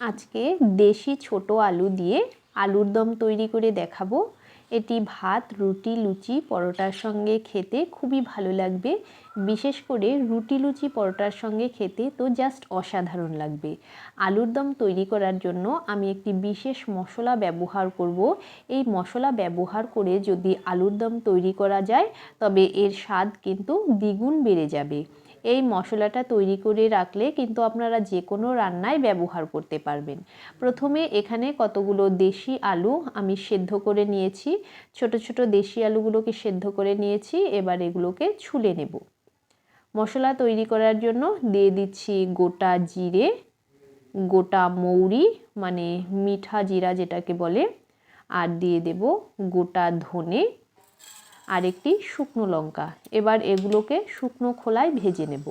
আজকে দেশি ছোট আলু দিয়ে আলুর দম তৈরি করে দেখাবো। এটি ভাত, রুটি, লুচি, পরোটার সঙ্গে খেতে খুবই ভালো লাগবে। বিশেষ করে রুটি, লুচি, পরোটার সঙ্গে খেতে তো জাস্ট অসাধারণ লাগবে। আলুর দম তৈরি করার জন্য আমি একটি বিশেষ মশলা ব্যবহার করব। এই মশলা ব্যবহার করে যদি আলুর দম তৈরি করা যায় তবে এর স্বাদ কিন্তু দ্বিগুণ বেড়ে যাবে। এই মশলাটা তৈরি করে রাখলে কিন্তু আপনারা যে কোনো রান্নায় ব্যবহার করতে পারবেন। প্রথমে এখানে কতগুলো দেশি আলু আমি সেদ্ধ করে নিয়েছি। ছোট ছোট দেশি আলুগুলোকে সেদ্ধ করে নিয়েছি। এবার এগুলোকে ছুলে নেব। মশলা তৈরি করার জন্য দিয়ে দিচ্ছি গোটা জিরে, গোটা মৌরি মানে মিঠা জিরা যেটাকে বলে, আর দিয়ে দেব গোটা ধনে আর একটি শুকনো লঙ্কা। এবার এগুলোকে শুকনো খোলায় ভেজে নেব।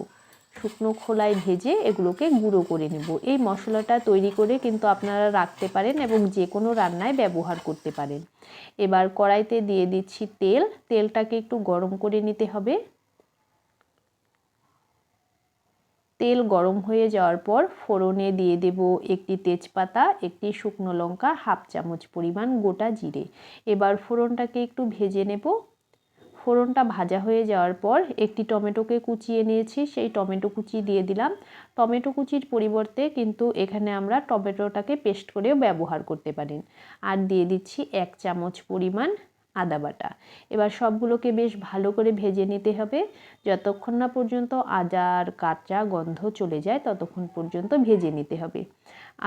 শুকনো খোলায় ভেজে এগুলোকে গুঁড়ো করে নেব। এই মশলাটা তৈরি করে কিন্তু আপনারা রাখতে পারেন এবং যে কোনো রান্নায় ব্যবহার করতে পারেন। এবার কড়াইতে দিয়ে দিচ্ছি তেল। তেলটাকে একটু গরম করে নিতে হবে। তেল গরম হয়ে যাওয়ার পর ফোড়নে দিয়ে দেব একটি তেজপাতা, একটি শুকনো লঙ্কা, হাফ চামচ পরিমাণ গোটা জিরে। এবার ফোড়নটাকে একটু ভেজে নেব। ফোড়নটা ভাজা হয়ে যাওয়ার পর একটি টমেটোকে কুচিয়ে নিয়েছি, সেই টমেটো কুচি দিয়ে দিলাম। টমেটো কুচির পরিবর্তে কিন্তু এখানে আমরা টমেটোটাকে পেস্ট করেও ব্যবহার করতে পারেন। আর দিয়ে দিচ্ছি 1 চামচ পরিমাণ আদা বাটা। এবার সবগুলোকে বেশ ভালো করে ভেজে নিতে হবে। যতক্ষণ না পর্যন্ত আদার কাঁচা গন্ধ চলে যায় ততক্ষণ পর্যন্ত ভেজে নিতে হবে।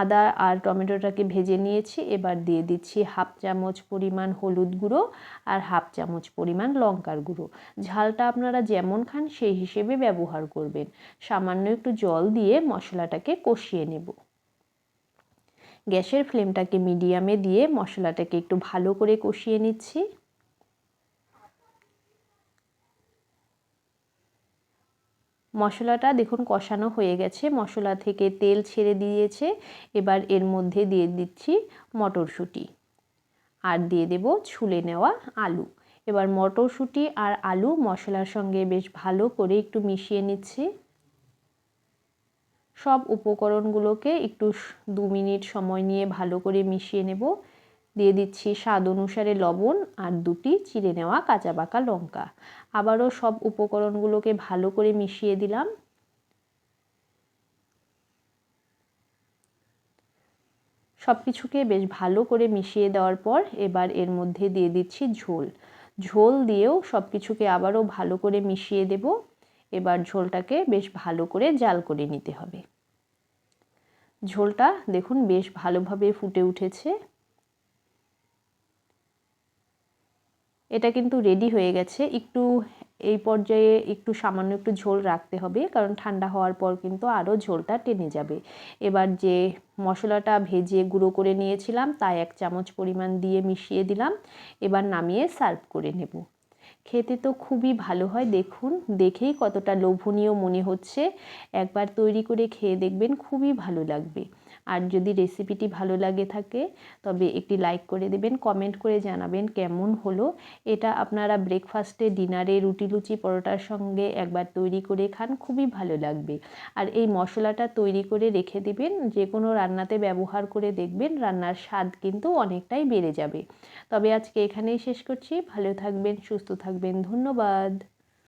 আদা আর টমেটোটাকে ভেজে নিয়েছি। এবার দিয়ে দিচ্ছি হাফ চামচ পরিমাণ হলুদ গুঁড়ো আর হাফ চামচ পরিমাণ লঙ্কার গুঁড়ো। ঝালটা আপনারা যেমন খান সেই হিসেবে ব্যবহার করবেন। সামান্য একটু জল দিয়ে মশলাটাকে কষিয়ে নেব। গ্যাসের ফ্লেমটাকে মিডিয়ামে দিয়ে মশলাটাকে একটু ভালো করে কষিয়ে নিচ্ছি। মশলাটা দেখুন কষানো হয়ে গেছে, মশলা থেকে তেল ছেড়ে দিয়েছে। এবার এর মধ্যে দিয়ে দিচ্ছি মটরশুঁটি আর দিয়ে দেব ছুলে নেওয়া আলু। এবার মটরশুঁটি আর আলু মশলার সঙ্গে বেশ ভালো করে একটু মিশিয়ে নিচ্ছি। সব উপকরণগুলোকে একটু 2 মিনিট সময় নিয়ে ভালো করে মিশিয়ে নেব। দিয়ে দিচ্ছি স্বাদ অনুসারে লবণ আর 2টি চিড়ে নেওয়া কাঁচা পাকা লঙ্কা। আবারও সব উপকরণগুলোকে ভালো করে মিশিয়ে দিলাম। সব কিছুকে বেশ ভালো করে মিশিয়ে দেওয়ার পর এবার এর মধ্যে দিয়ে দিচ্ছি ঝোল। ঝোল দিয়েও সব কিছুকে আবারও ভালো করে মিশিয়ে দেব। এবার ঝোলটাকে বেশ ভালো করে জাল করে নিতে হবে। ঝোলটা দেখুন বেশ ভালোভাবে ফুটে উঠেছে। এটা কিন্তু রেডি হয়ে গেছে। একটু এই পর্যায়ে একটু সামান্য একটু ঝোল রাখতে হবে, কারণ ঠান্ডা হওয়ার পর কিন্তু আরও ঝোলটা টেনে যাবে। এবার যে মশলাটা ভেজে গুঁড়ো করে নিয়েছিলাম তা 1 চামচ পরিমাণ দিয়ে মিশিয়ে দিলাম। এবার নামিয়ে সার্ভ করে নেব। খেতে তো খুবই ভালো হয়, দেখুন দেখেই কতটা লোভনীয় মনে হচ্ছে। একবার তৈরি করে খেয়ে দেখবেন, খুবই ভালো লাগবে। আর যদি রেসিপিটি ভালো লাগে থাকে তবে একটি লাইক করে দেবেন, কমেন্ট করে জানাবেন কেমন হলো। এটা আপনারা ব্রেকফাস্টে, ডিনারে, রুটি, লুচি, পরোটার সঙ্গে একবার তৈরি করে খান, খুবই ভালো লাগবে। আর এই মশলাটা তৈরি করে রেখে দেবেন, যে কোনো রান্নাতে ব্যবহার করে দেখবেন, রান্নার স্বাদ কিন্তু অনেকটাই বেড়ে যাবে। তবে আজকে এখানেই শেষ করছি। ভালো থাকবেন, সুস্থ থাকবেন। ধন্যবাদ।